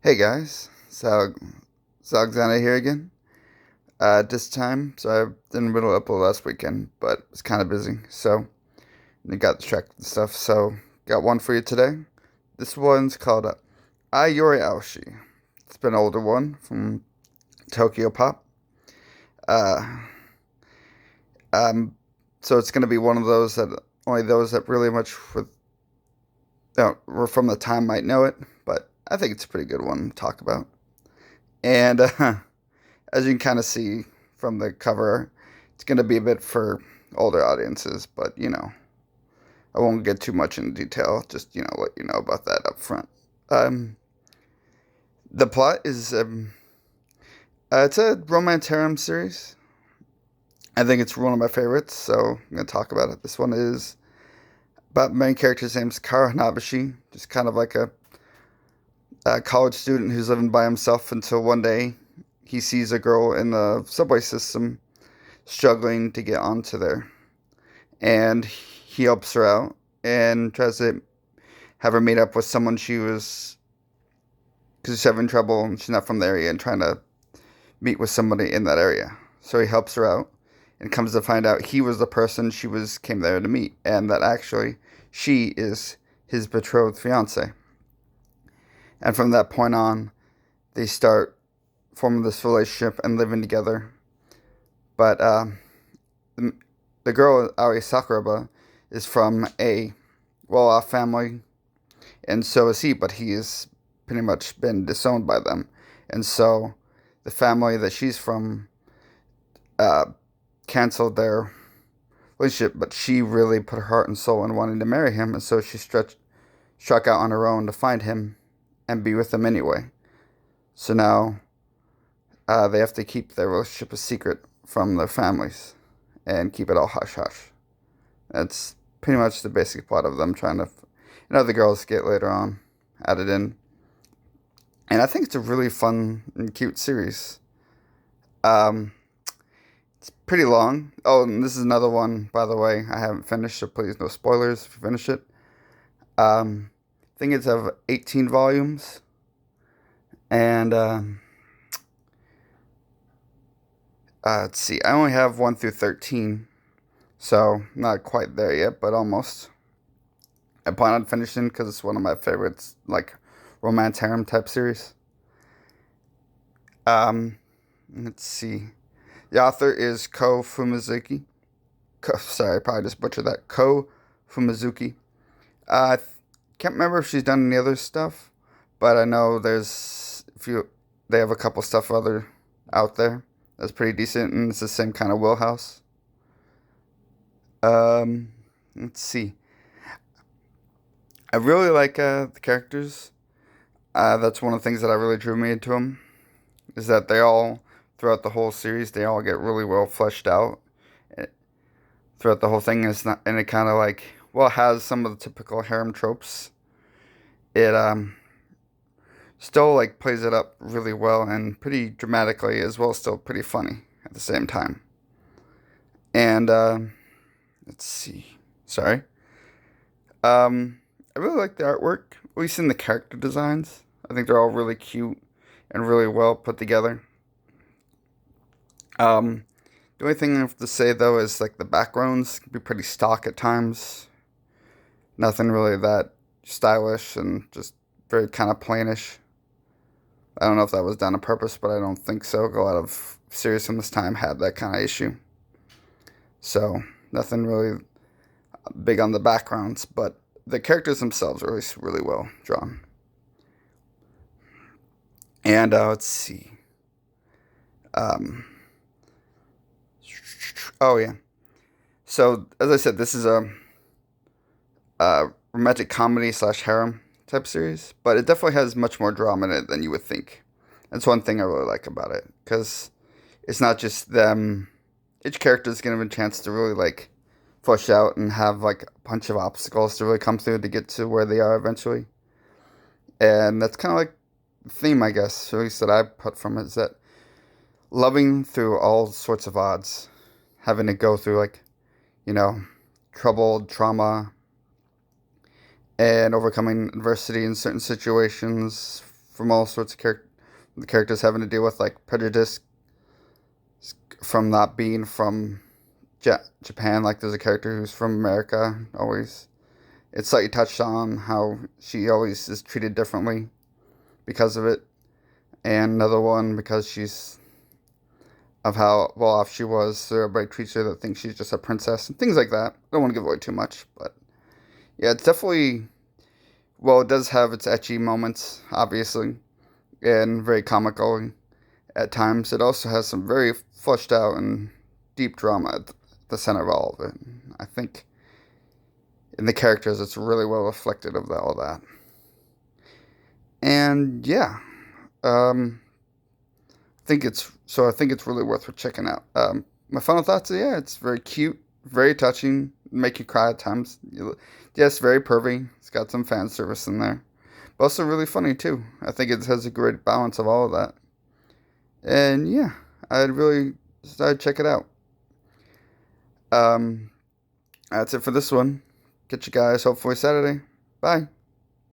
Hey guys, it's Alexander here again. This time, so I didn't really upload last weekend, but it's kind of busy, so I got distracted and stuff. So got one for you today. This one's called Yori Aoshi. It's been an older one from Tokyopop. Uh, um, so it's gonna be one of those that only those that really much were from the time might know it, but I think it's a pretty good one to talk about. And as you can kind of see from the cover, it's going to be a bit for older audiences, but I won't get too much into detail. Just let you know about that up front. Um, the plot is it's a romance harem series. I think it's one of my favorites, so I'm going to talk about it. This one is about main character's name's Kara Hanabashi, just kind of like a college student who's living by himself until one day he sees a girl in the subway system struggling to get onto there. And he helps her out and tries to have her meet up with someone she was, because she's having trouble and she's not from the area, and trying to meet with somebody in that area. So he helps her out and comes to find out he was the person she was came there to meet, and that actually she is his betrothed fiance. And from that point on, they start forming this relationship and living together. But the, the girl, Aoi Sakuraba, is from a well off family, and so is he, but he has pretty much been disowned by them. And so the family that she's from uh, canceled their relationship, but she really put her heart and soul in wanting to marry him, and so she struck out on her own to find him and be with him anyway. So now they have to keep their relationship a secret from their families and keep it all hush hush. That's pretty much the basic plot of them trying to, the girls get later on added in. And I think it's a really fun and cute series. Um, it's pretty long. Oh, and this is another one, by the way, I haven't finished, so please no spoilers if you finish it. I think it's of 18 volumes. And let's see, I only have 1 through 13. So, not quite there yet, but almost. I plan on finishing because it's one of my favorites, like romance harem type series. Um, let's see. The author is Ko Fumizuki. Sorry, I probably just butchered that. Ko Fumizuki. I can't remember if she's done any other stuff, but I know there's a few. They have a couple stuff other out there that's pretty decent, and it's the same kind of wheelhouse. Um, let's see. I really like the characters. That's one of the things that I really drew me into them. Is that they all, throughout the whole series, they all get really well fleshed out throughout the whole thing. And it's not, and it kind of like has some of the typical harem tropes. It still like plays it up really well and pretty dramatically as well. Still pretty funny at the same time. And let's see. Sorry. I really like the artwork, at least in the character designs. I think they're all really cute and really well put together. Um, the only thing I have to say though is like the backgrounds can be pretty stock at times. Nothing really that stylish and just very kind of plainish. I don't know if that was done on purpose, but I don't think so. A lot of series from this time had that kind of issue. So nothing really big on the backgrounds, but the characters themselves are really well drawn. And let's see. Um, oh yeah. So as I said, this is a romantic comedy slash harem type series, but it definitely has much more drama in it than you would think. That's one thing I really like about it, because it's not just them. Each character is given a chance to really like flesh out and have like a bunch of obstacles to really come through to get to where they are eventually. And that's kind of like the theme, I guess, at least that I put from it, is that loving through all sorts of odds, having to go through like, you know, trouble, trauma, and overcoming adversity in certain situations, from all sorts of the characters having to deal with like prejudice from not being from Japan. Like there's a character who's from America. Always, it's slightly touched on how she always is treated differently because of it, and another one because she's of how well off she was, so everybody treats her that thinks she's just a princess and things like that. I don't want to give away too much, but yeah, it's definitely, well, it does have its ecchi moments, obviously, and very comical at times. It also has some very fleshed out and deep drama at the center of all of it. I think in the characters, it's really well reflected of all that. And yeah, I think it's really worth checking out. My final thoughts are, yeah, it's very cute, very touching, make you cry at times. Yes, very pervy. It's got some fan service in there, but also really funny too. I think it has a great balance of all of that. And yeah, I'd check it out. Um, that's it for this one. Get you guys hopefully Saturday. Bye.